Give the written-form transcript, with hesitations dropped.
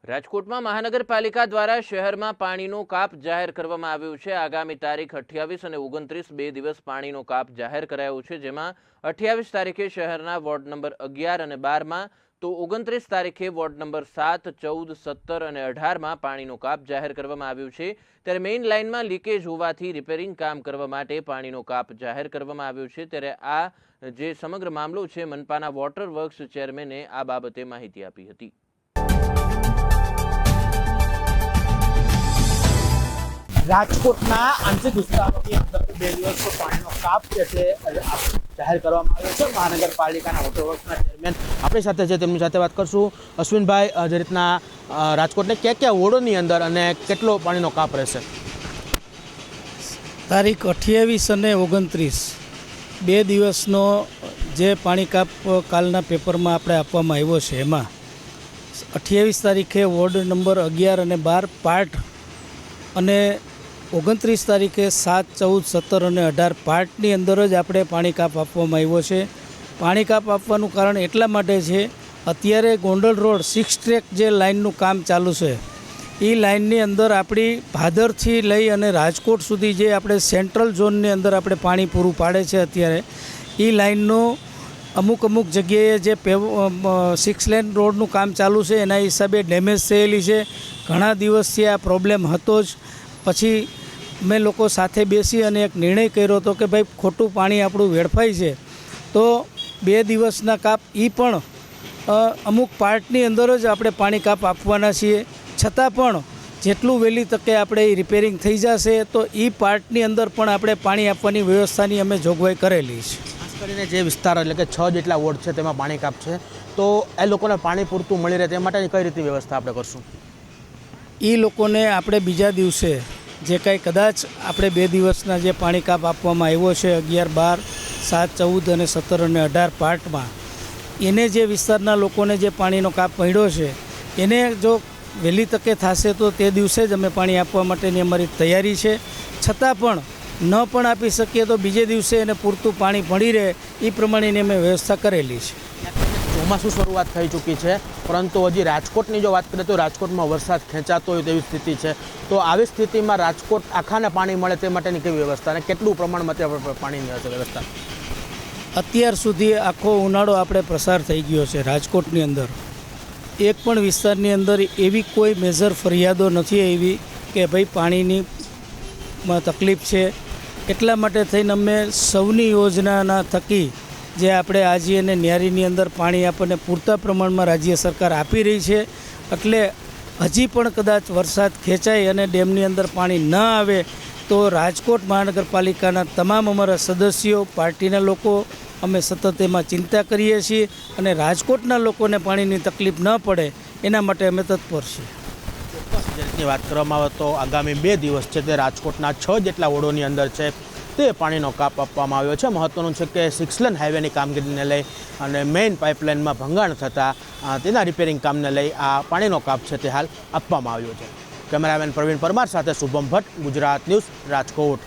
રાજકોટમાં મહાનગરપાલિકા દ્વારા શહેરમાં પાણીનો કાપ જાહેર કરવામાં આવ્યો છે। આગામી તારીખ 28 અને 29 બે દિવસ પાણીનો કાપ જાહેર કરાયો છે, જેમાં 28 તારીખે શહેરના વોર્ડ નંબર 11 અને 12 માં તો 29 તારીખે વોર્ડ નંબર 7, 14, 17 અને 18 માં પાણીનો કાપ જાહેર કરવામાં આવ્યો છે। ત્યારે મેઇન લાઇનમાં લીકેજ હોવાથી રિપેરિંગ કામ કરવા માટે પાણીનો કાપ જાહેર કરવામાં આવ્યો છે। ત્યારે આ જે સમગ્ર મામલો છે, મનપાના વોટર વર્ક્સ ચેરમેને આ બાબતે માહિતી આપી હતી। રાજકોટના આંતરિક વિસ્તારોની અંદર 2 દિવસનો પાણીનો કાપ જે છે જાહેર કરવામાં આવ્યો છે। મહાનગરપાલિકાના વોટર વર્ક્સના ચેરમેન આપણી સાથે છે, તેમની સાથે વાત કરશું। અશ્વિનભાઈ, જે રીતના રાજકોટને કયા વોર્ડોની અંદર અને કેટલો પાણીનો કાપ રહેશે? તારીખ 28 અને 29 બે દિવસનો જે પાણી કાપ કાલના પેપરમાં આપણે આપવામાં આવ્યો છે, એમાં 28 તારીખે વોર્ડ નંબર 11 અને 12 પાર્ટ અને 29 તારીખે 7, 14, 17 અને 18 પાર્ટની અંદર જ આપણે પાણી કાપ આપવામાં આવ્યો છે। પાણી કાપ આપવાનું કારણ એટલા માટે છે, અત્યારે ગોંડલ રોડ 6 ટ્રેક જે લાઇનનું કામ ચાલુ છે, એ લાઇનની અંદર આપણી ભાદરથી લઈ અને રાજકોટ સુધી જે આપણે સેન્ટ્રલ ઝોનની અંદર આપણે પાણી પૂરું પાડે છે, અત્યારે એ લાઇનનું અમુક જગ્યાએ જે 6 લેન રોડનું કામ ચાલુ છે, એના હિસાબે ડેમેજ થયેલી છે। ઘણા દિવસથી આ પ્રોબ્લેમ હતો જ। પછી મેં લોકો સાથે બેસી અને એક નિર્ણય કર્યો હતો કે ભાઈ ખોટું પાણી આપણું વેડફાય છે, તો 2 દિવસના કાપ એ પણ અમુક પાર્ટની અંદર જ આપણે પાણી કાપ આપવાના છીએ। છતાં પણ જેટલું વહેલી તકે આપણે એ રિપેરિંગ થઈ જશે તો એ પાર્ટની અંદર પણ આપણે પાણી આપવાની વ્યવસ્થાની અમે જોગવાઈ કરેલી છે। ખાસ કરીને જે વિસ્તાર એટલે કે 6 જેટલા વોર્ડ છે, તેમાં પાણી કાપ છે, તો એ લોકોને પાણી પૂરતું મળી રહે તે માટેની કઈ રીતે વ્યવસ્થા આપણે કરશું? એ લોકોને આપણે બીજા દિવસે જે કાંઈ કદાચ આપણે 2 દિવસના જે પાણી કાપ આપવામાં આવ્યો છે, 11, 12, 7, 14 અને 17 અને 18 પાર્ટમાં, એને જે વિસ્તારના લોકોને જે પાણીનો કાપ પડ્યો છે, એને જો વહેલી તકે થશે તો તે દિવસે જ અમે પાણી આપવા માટેની અમારી તૈયારી છે। છતાં પણ ન પણ આપી શકીએ તો બીજે દિવસે એને પૂરતું પાણી મળી રહે એ પ્રમાણેની અમે વ્યવસ્થા કરેલી છે। ચોમાસું શરૂઆત થઈ ચૂકી છે, પરંતુ હજી રાજકોટની જો વાત કરીએ તો રાજકોટમાં વરસાદ ખેંચાતો હોય તેવી સ્થિતિ છે। તો આવી સ્થિતિમાં રાજકોટ આખાને પાણી મળે તે માટેની કેવી વ્યવસ્થા અને કેટલું પ્રમાણમાં ત્યાં પાણીની હશે વ્યવસ્થા? અત્યાર સુધી આખો ઉનાળો આપણે પ્રસાર થઈ ગયો છે। રાજકોટની અંદર એક પણ વિસ્તારની અંદર એવી કોઈ મેજર ફરિયાદો નથી આવી કે ભાઈ પાણીની તકલીફ છે। એટલા માટે થઈને અમે સૌની યોજનાના થકી જે આપણે આજી અને ન્યારીની અંદર પાણી આપણને પૂરતા પ્રમાણમાં રાજ્ય સરકાર આપી રહી છે, એટલે હજી પણ કદાચ વરસાદ ખેંચાય અને ડેમની અંદર પાણી ન આવે તો રાજકોટ મહાનગરપાલિકાના તમામ અમારા સદસ્યો, પાર્ટીના લોકો અમે સતત એમાં ચિંતા કરીએ છીએ અને રાજકોટના લોકોને પાણીની તકલીફ ન પડે એના માટે અમે તત્પર છીએ। ચોક્કસ જે રીતની વાત કરવામાં આવે તો આગામી 2 દિવસ છે તે રાજકોટના 6 જેટલા વોર્ડોની અંદર છે તે પાણીનો કાપ આપવામાં આવ્યો છે। મહત્વનું છે કે 6 લેન હાઈવેની કામગીરીને લઈ અને મેઇન પાઇપલાઇનમાં ભંગાણ થતાં તેના રિપેરિંગ કામને લઈ આ પાણીનો કાપ છે તે હાલ આપવામાં આવ્યો છે। કેમેરામેન પ્રવીણ પરમાર સાથે શુભમ ભટ્ટ, ગુજરાત ન્યૂઝ, રાજકોટ।